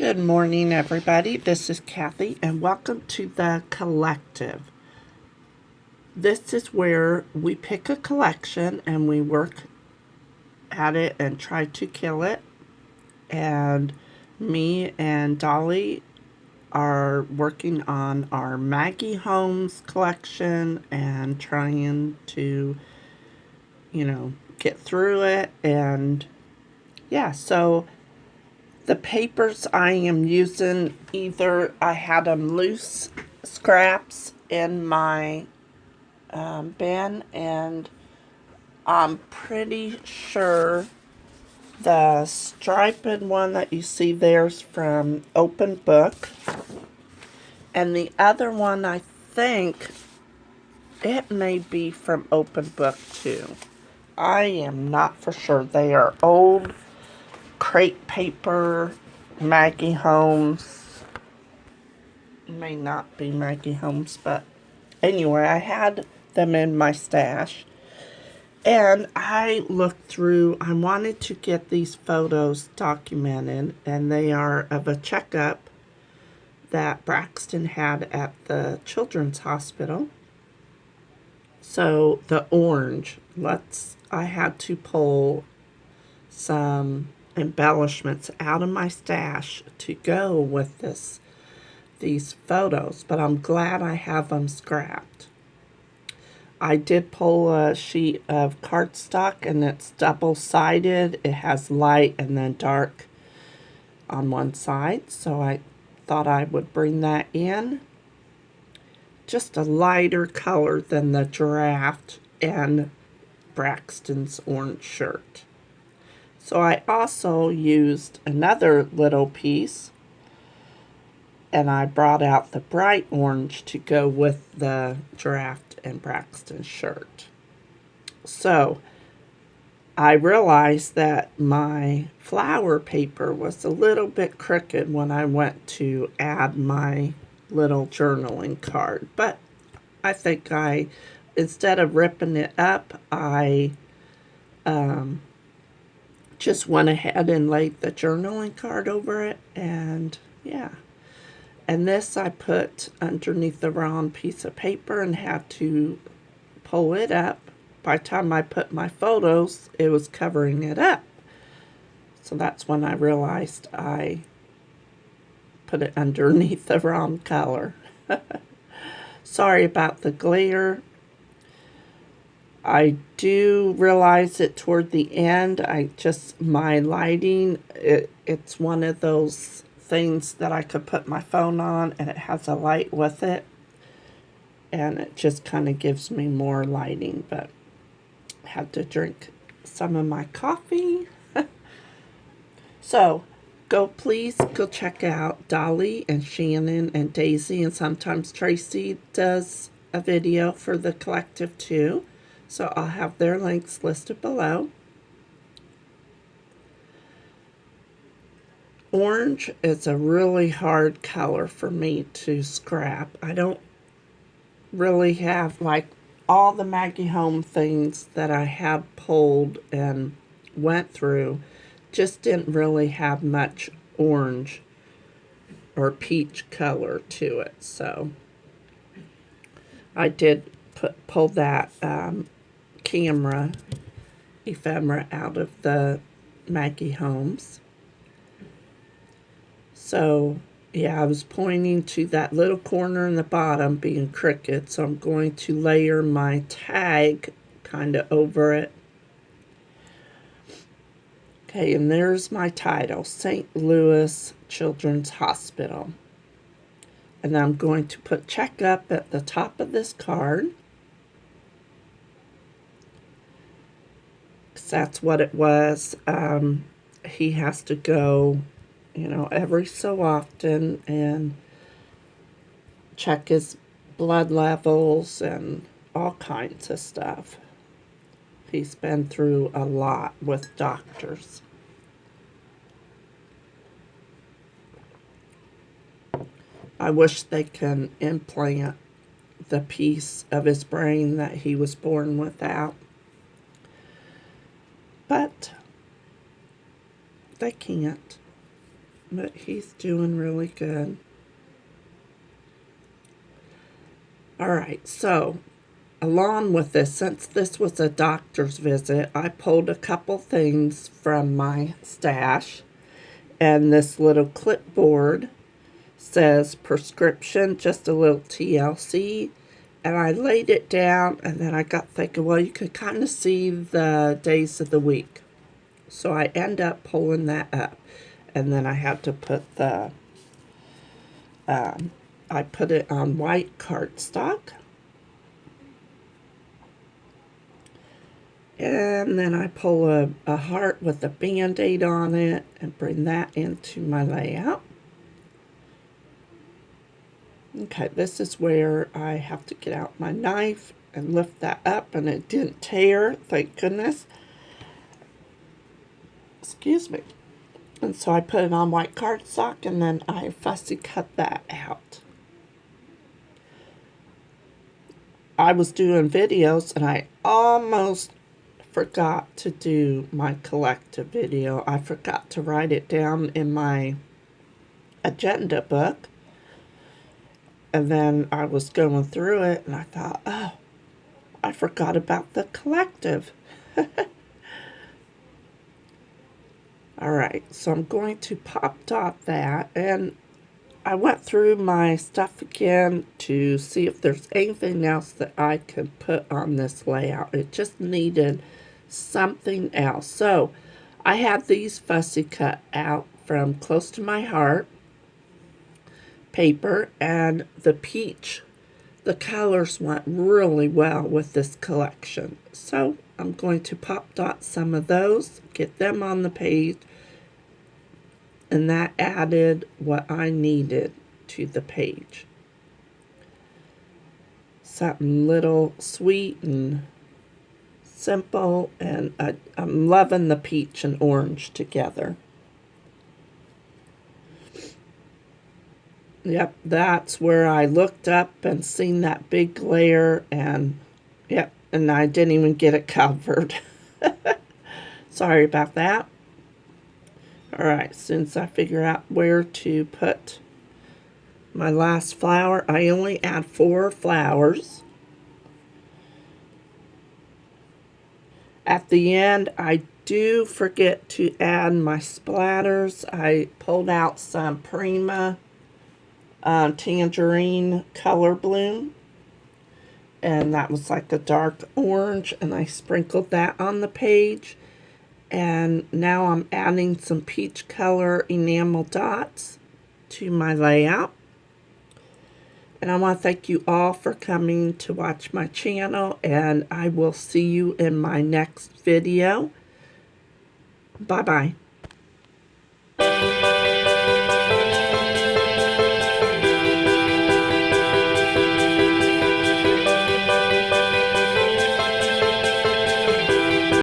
Good morning, everybody. This is Kathy, and welcome to the collective. This is where we pick a collection and we work at it and try to kill it. And me and Dolly are working on our Maggie Holmes collection and trying to, get through it. And yeah, so the papers I am using, either I had them loose scraps in my bin, and I'm pretty sure the striped one that you see there's from Open Book, and the other one I think it may be from Open Book too. I am not for sure. They are old crate paper, Maggie Holmes. May not be Maggie Holmes, but anyway, I had them in my stash. And I looked through, I wanted to get these photos documented, and they are of a checkup that Braxton had at the Children's Hospital. So the orange, I had to pull some embellishments out of my stash to go with these photos, but I'm glad I have them scrapped. I did pull a sheet of cardstock, and it's double-sided. It has light and then dark on one side, so I thought I would bring that in. Just a lighter color than the giraffe and Braxton's orange shirt. So I also used another little piece, and I brought out the bright orange to go with the giraffe and Braxton shirt. So I realized that my flower paper was a little bit crooked when I went to add my little journaling card, but I think instead of ripping it up, I just went ahead and laid the journaling card over it, and yeah. And this I put underneath the wrong piece of paper and had to pull it up. By the time I put my photos, it was covering it up. So that's when I realized I put it underneath the wrong color. Sorry about the glare. I do realize it toward the end. My lighting, it's one of those things that I could put my phone on and it has a light with it. And it just kind of gives me more lighting, but I had to drink some of my coffee. So, please go check out Dolly and Shannon and Daisy, and sometimes Tracy does a video for the collective too. So I'll have their links listed below. Orange is a really hard color for me to scrap. I don't really have, like, all the Maggie Home things that I have pulled and went through just didn't really have much orange or peach color to it. So I did pull that camera ephemera out of the Maggie Holmes. So yeah, I was pointing to that little corner in the bottom being crooked, so I'm going to layer my tag kind of over it. Okay, and there's my title, St. Louis Children's Hospital. And I'm going to put checkup at the top of this card, because that's what it was. He has to go, every so often and check his blood levels and all kinds of stuff. He's been through a lot with doctors. I wish they can implant the piece of his brain that he was born without. But they can't. but he's doing really good. Alright, so along with this, since this was a doctor's visit, I pulled a couple things from my stash. And this little clipboard says prescription, just a little TLC. And I laid it down, and then I got thinking, well, you could kind of see the days of the week. So I end up pulling that up. And then I had to put the, I put it on white cardstock. And then I pull a heart with a Band-Aid on it and bring that into my layout. Okay, this is where I have to get out my knife and lift that up, and it didn't tear, thank goodness. Excuse me. And so I put it on white cardstock, and then I fussy cut that out. I was doing videos, and I almost forgot to do my collective video. I forgot to write it down in my agenda book. And then I was going through it, and I thought, oh, I forgot about the collective. Alright, so I'm going to pop dot that, and I went through my stuff again to see if there's anything else that I could put on this layout. It just needed something else. So I had these fussy cut out from Close to My Heart paper, and the peach, the colors went really well with this collection. So I'm going to pop dot some of those, get them on the page, and that added what I needed to the page. Something little sweet and simple, and I'm loving the peach and orange together. Yep, that's where I looked up and seen that big glare, and yep, and I didn't even get it covered. Sorry about that. Alright, since I figure out where to put my last flower, I only add 4 flowers. At the end, I do forget to add my splatters. I pulled out some Prima Tangerine Color Bloom, and that was like a dark orange, and I sprinkled that on the page. And now I'm adding some peach color enamel dots to my layout. And I want to thank you all for coming to watch my channel, and I will see you in my next video. Bye-bye.